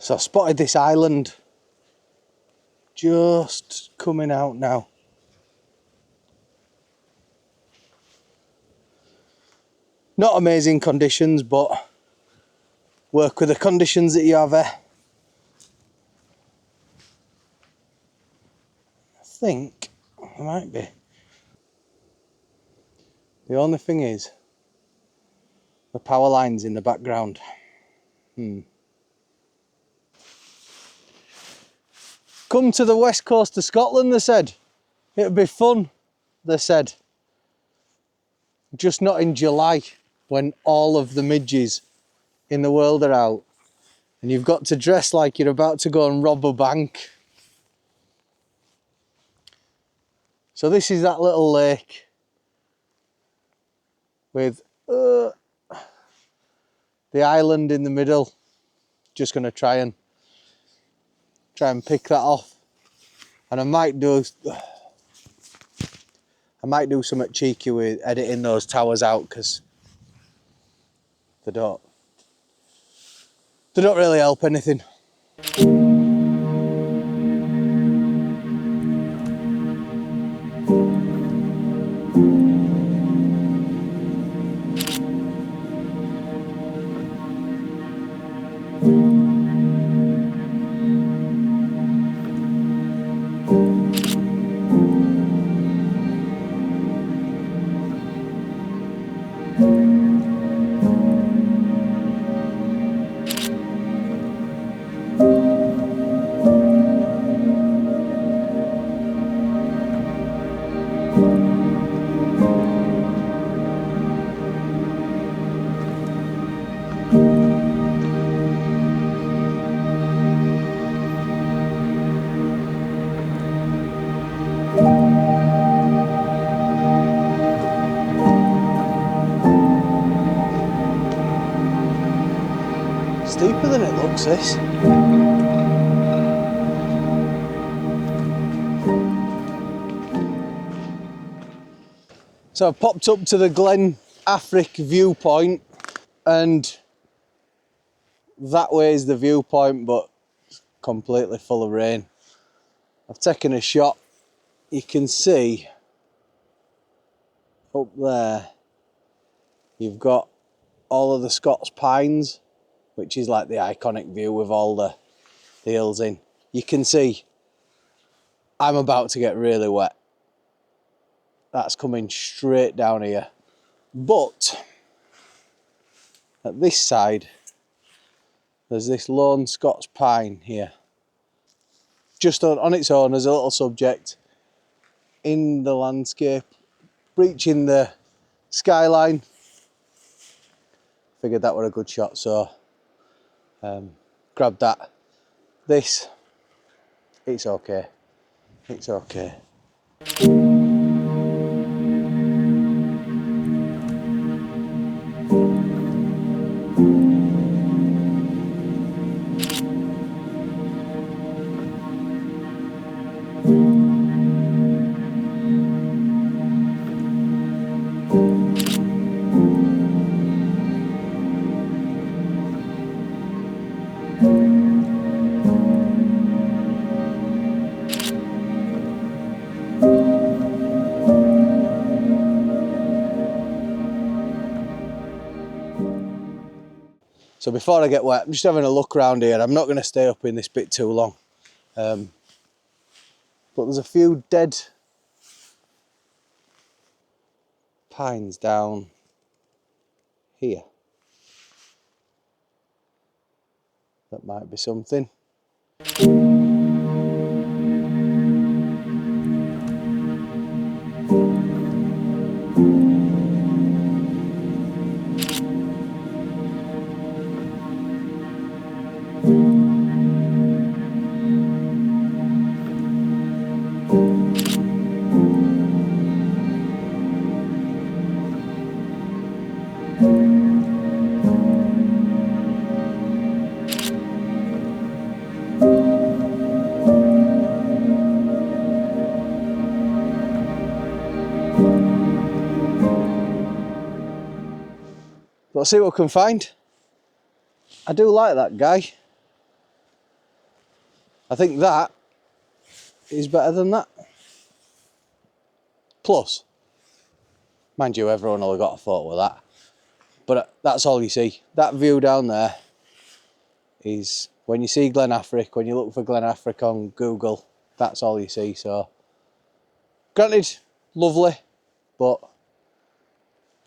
So I spotted this island just coming out now. Not amazing conditions, but work with the conditions that you have here. I think it might be. The only thing is, the power lines in the background. Come to the west coast of Scotland, they said. It'd be fun, they said. Just not in July, when all of the midges in the world are out. And you've got to dress like you're about to go and rob a bank. So this is that little lake with the island in the middle. Just going to try and pick that off. And I might do something cheeky with editing those towers out, because they don't really help anything. Steeper than it looks, this. So I've popped up to the Glen Affric viewpoint, and that way is the viewpoint, but it's completely full of rain. I've taken a shot. You can see up there, you've got all of the Scots pines, which is like the iconic view with all the hills in. You can see I'm about to get really wet. That's coming straight down here. But at this side, there's this lone Scots pine here. Just on its own as a little subject in the landscape, breaching the skyline. Figured that were a good shot, so grabbed that. This, it's okay. It's okay. So before I get wet, I'm just having a look around here. I'm not going to stay up in this bit too long. But there's a few dead pines down here. That might be something. But I'll see what I can find. I do like that guy. I think that is better than that. Plus, mind you, everyone will have got a photo of that. But that's all you see. That view down there is when you see Glen Affric, when you look for Glen Affric on Google, that's all you see. So, granted, lovely, but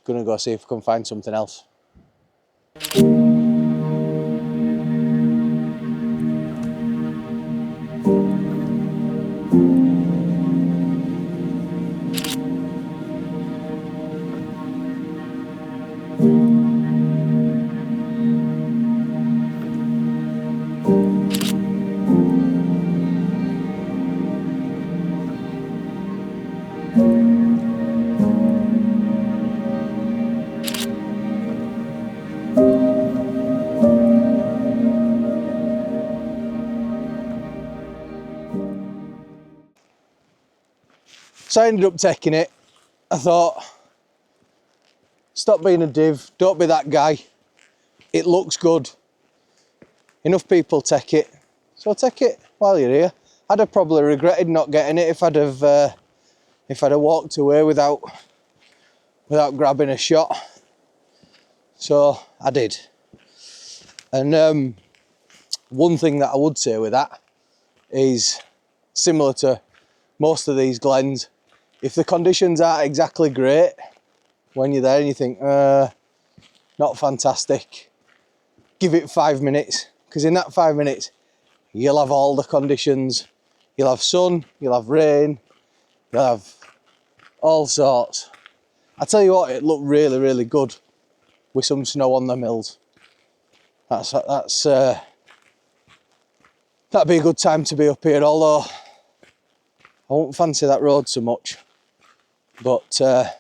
gonna go see if I can find something else. So I ended up taking it. I thought, stop being a div, don't be that guy. It looks good. Enough people take it, so take it while you're here. I'd have probably regretted not getting it if I'd have walked away without grabbing a shot. So I did. And one thing that I would say with that is similar to most of these glens. If the conditions aren't exactly great when you're there and you think, not fantastic, give it 5 minutes, because in that 5 minutes, you'll have all the conditions. You'll have sun, you'll have rain, you'll have all sorts. I tell you what, it looked really, really good with some snow on the hills. That'd be a good time to be up here, although I won't fancy that road so much. But yeah,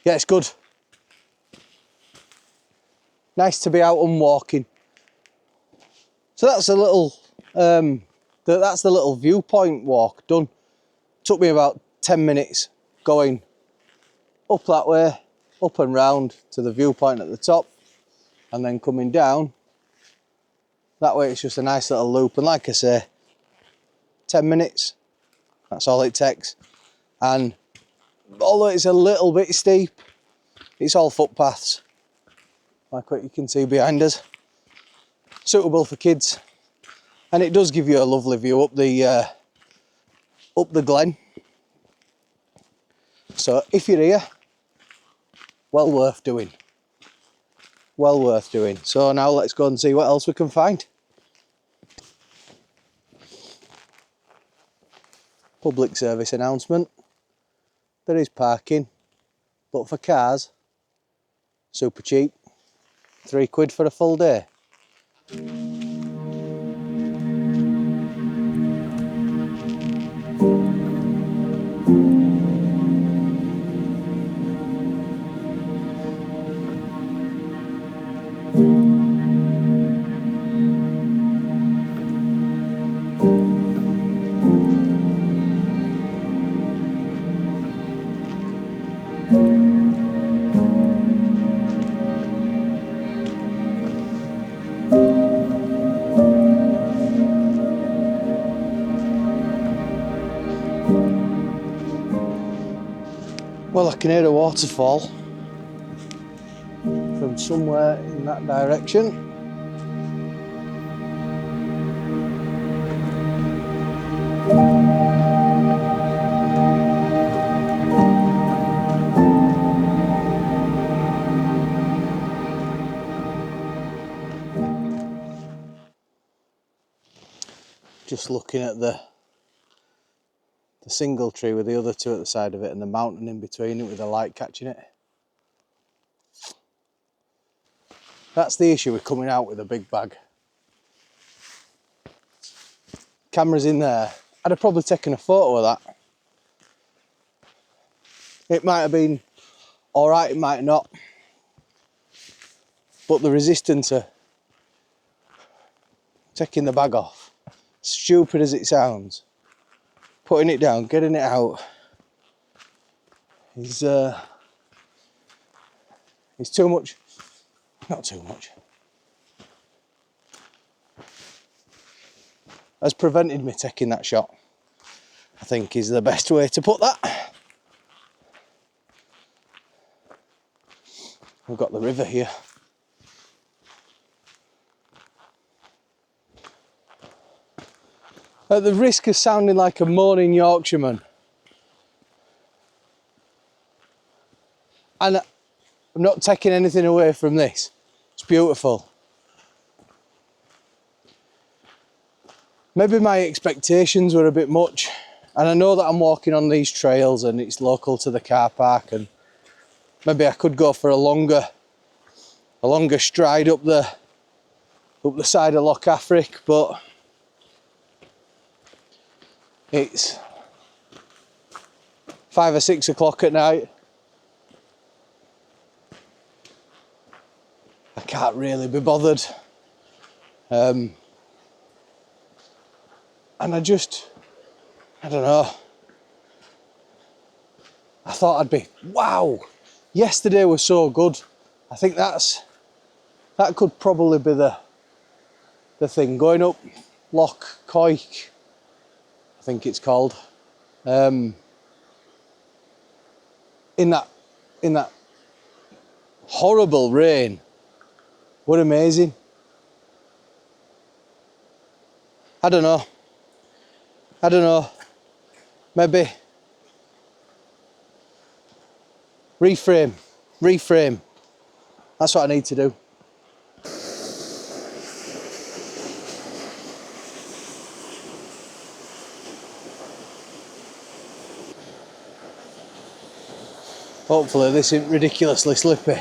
it's good. Nice to be out and walking. So that's a little, that's the little viewpoint walk done. Took me about 10 minutes going up that way, up and round to the viewpoint at the top, and then coming down. That way it's just a nice little loop, and like I say, 10 minutes, that's all it takes. And although it's a little bit steep, it's all footpaths, like what you can see behind us. Suitable for kids, and it does give you a lovely view up the glen. So if you're here, well worth doing. Well worth doing. So now let's go and see what else we can find. Public service announcement. There is parking, but for cars, super cheap. £3 for a full day. Well, I can hear a waterfall from somewhere in that direction. Just looking at the single tree with the other two at the side of it and the mountain in between it with the light catching it. That's the issue with coming out with a big bag. Camera's in there. I'd have probably taken a photo of that. It might have been alright, it might not. But the resistance of taking the bag off, stupid as it sounds, putting it down, getting it out, is too much. Not too much. has prevented me taking that shot, I think is the best way to put that. We've got the river here. At the risk of sounding like a moaning Yorkshireman, and I'm not taking anything away from this, it's beautiful. Maybe my expectations were a bit much, and I know that I'm walking on these trails and it's local to the car park, and maybe I could go for a longer stride up the side of Loch Affric, but it's 5 or 6 o'clock at night. I can't really be bothered. And I don't know. I thought I'd be, wow, yesterday was so good. I think that could probably be the thing. Going up Loch Coich, I think it's called. In that horrible rain, were amazing. I don't know. Maybe reframe. That's what I need to do. Hopefully this isn't ridiculously slippy.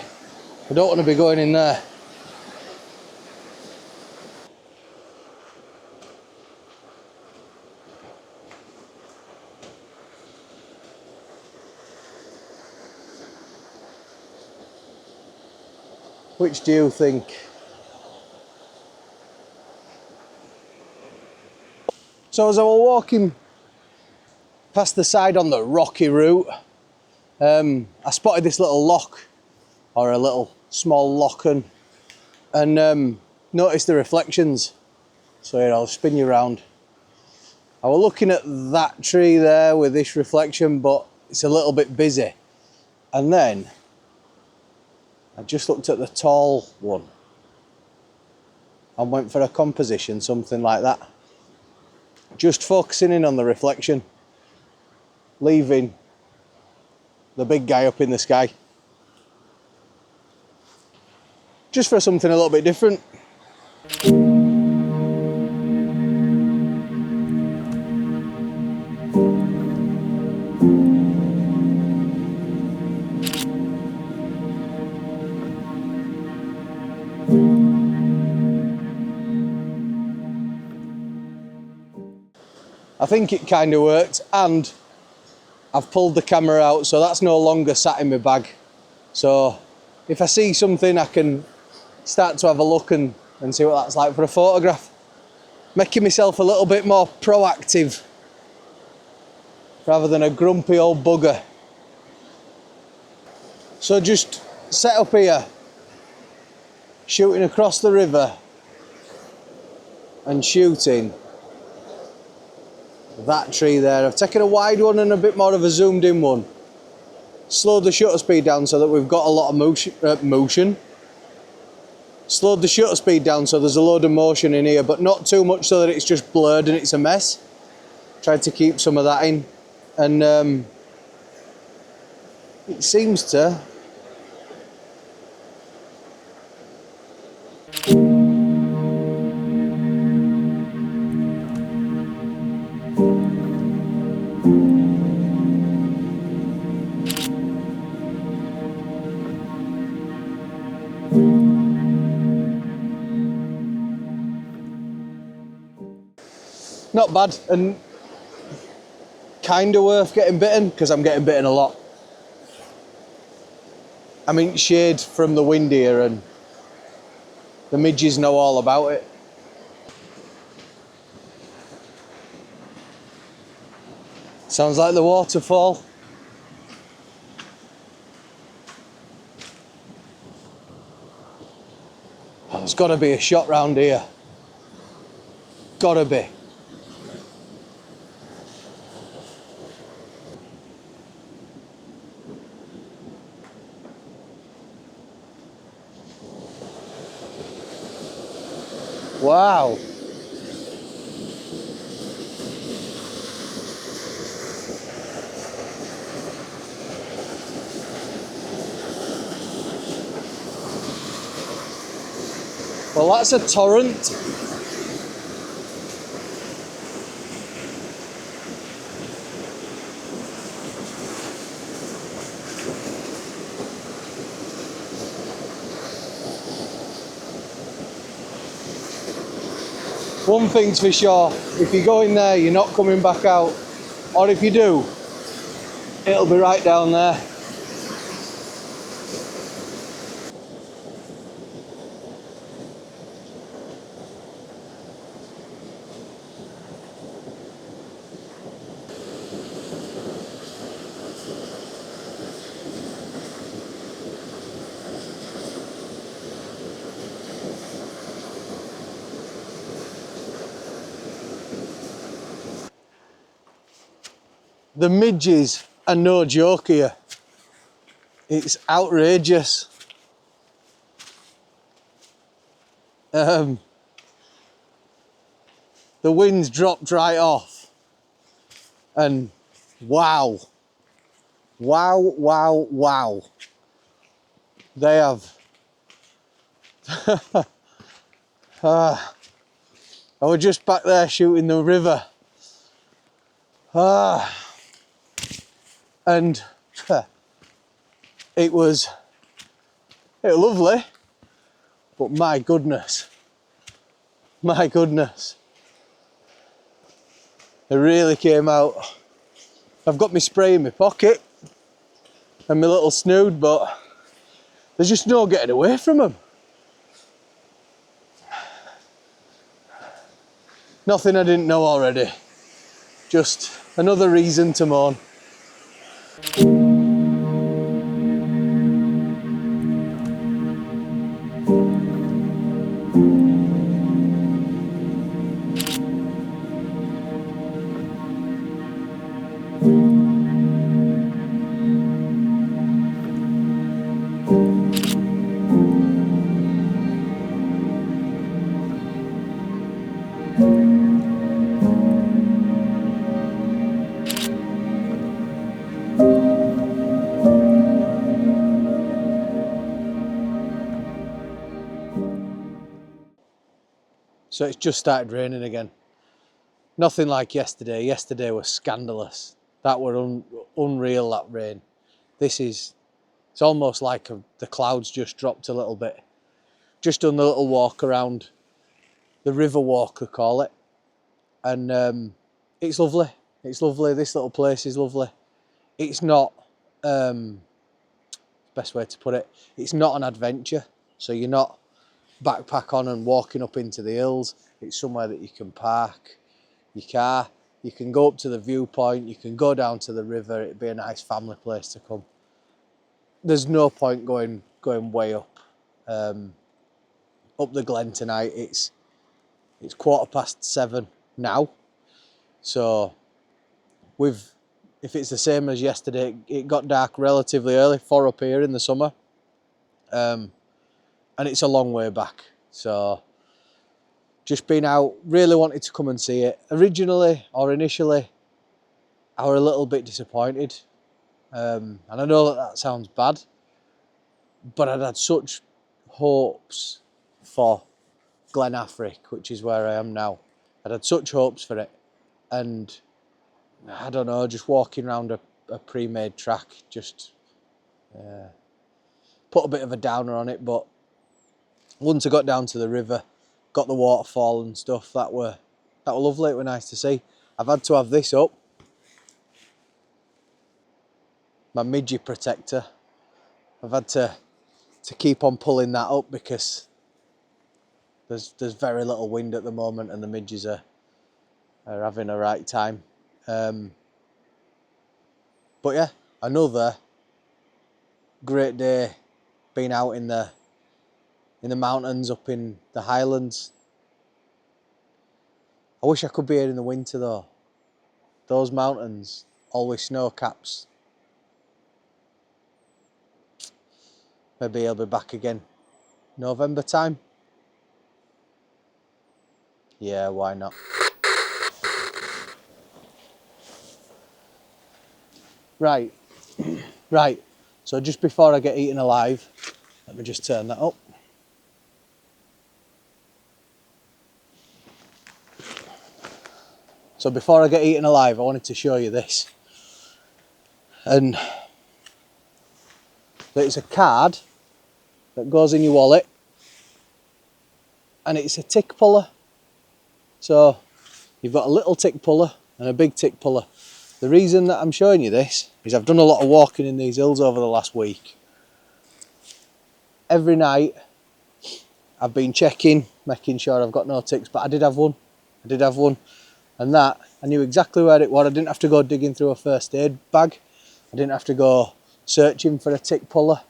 I don't want to be going in there. Which do you think? So as I was walking past the side on the rocky route, I spotted this little loch, or a little small lochen, and noticed the reflections. So here, I'll spin you around. I was looking at that tree there with this reflection, but it's a little bit busy. And then I just looked at the tall one and went for a composition, something like that. Just focusing in on the reflection, leaving the big guy up in the sky. Just for something a little bit different. I think it kind of worked, and I've pulled the camera out, so that's no longer sat in my bag. So if I see something, I can start to have a look and see what that's like for a photograph. Making myself a little bit more proactive rather than a grumpy old bugger. So just set up here, shooting across the river and shooting that tree there. I've taken a wide one and a bit more of a zoomed in one. Slowed the shutter speed down so that we've got a lot of motion. Slowed the shutter speed down so there's a load of motion in here, but not too much so that it's just blurred and it's a mess. Tried to keep some of that in, and it seems to. Not bad, and kind of worth getting bitten, because I'm getting bitten a lot. I mean, shade from the wind here, and the midges know all about it. Sounds like the waterfall. Oh, there's got to be a shot round here. Gotta be. Wow. Well, that's a torrent. One thing's for sure, if you go in there, you're not coming back out. Or if you do, it'll be right down there. The midges are no joke here. It's outrageous. The wind's dropped right off. And wow. Wow, wow, wow. They have. I was just back there shooting the river. And it was lovely, but my goodness, it really came out. I've got my spray in my pocket and my little snood, but there's just no getting away from them. Nothing I didn't know already. Just another reason to moan. So it's just started raining again. Nothing like yesterday. Yesterday was scandalous. That were unreal, that rain. It's almost like the clouds just dropped a little bit. Just done the little walk around the river walk, I call it. And it's lovely. It's lovely. This little place is lovely. It's not, best way to put it, it's not an adventure. So you're not backpack on and walking up into the hills. It's somewhere that you can park your car. You can go up to the viewpoint. You can go down to the river. It'd be a nice family place to come. There's no point going way up the Glen tonight. It's 7:15 now. So if it's the same as yesterday, it got dark relatively early for up here in the summer. And it's a long way back. So just been out, really wanted to come and see it. Initially, I were a little bit disappointed. And I know that sounds bad, but I'd had such hopes for Glen Affric, which is where I am now. I'd had such hopes for it. And I don't know, just walking around a pre-made track, just put a bit of a downer on it. But once I got down to the river, got the waterfall and stuff, that were lovely. It were nice to see. I've had to have this up, my midge protector. I've had to keep on pulling that up because there's very little wind at the moment and the midges are having a right time. But yeah, another great day being out in the mountains up in the Highlands. I wish I could be here in the winter though. Those mountains, always snow caps. Maybe I'll be back again November time. Yeah, why not? Right, right. So just before I get eaten alive, let me just turn that up. So before I get eaten alive, I wanted to show you this. And it's a card that goes in your wallet, and it's a tick puller. So you've got a little tick puller and a big tick puller. The reason that I'm showing you this is I've done a lot of walking in these hills over the last week. Every night I've been checking, making sure I've got no ticks, but I did have one. And that, I knew exactly where it was. I didn't have to go digging through a first aid bag. I didn't have to go searching for a tick puller.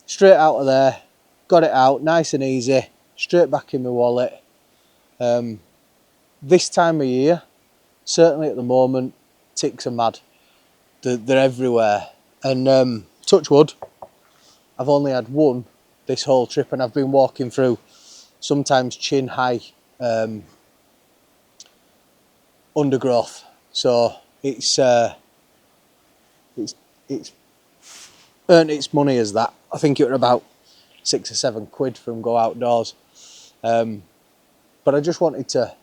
Straight out of there, got it out, nice and easy, straight back in my wallet. This time of year, certainly at the moment, ticks are mad. They're everywhere. And touch wood, I've only had one this whole trip, and I've been walking through sometimes chin high undergrowth. So it's earned its money as that. I think it was about £6 or £7 from Go Outdoors. But I just wanted to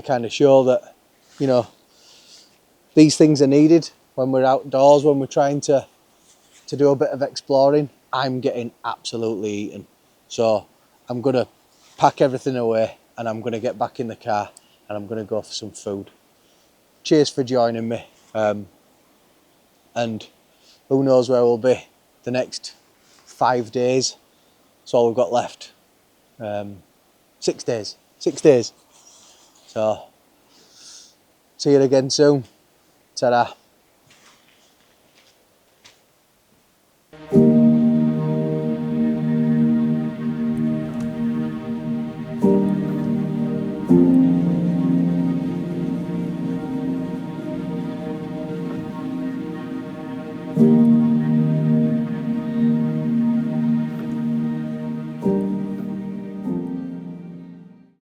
kind of show that, you know, these things are needed when we're outdoors, when we're trying to do a bit of exploring. I'm getting absolutely eaten. So I'm going to pack everything away and I'm going to get back in the car and I'm going to go for some food. Cheers for joining me. And who knows where we'll be the next 5 days. That's all we've got left. 6 days. 6 days. So see you again soon. Ta-da.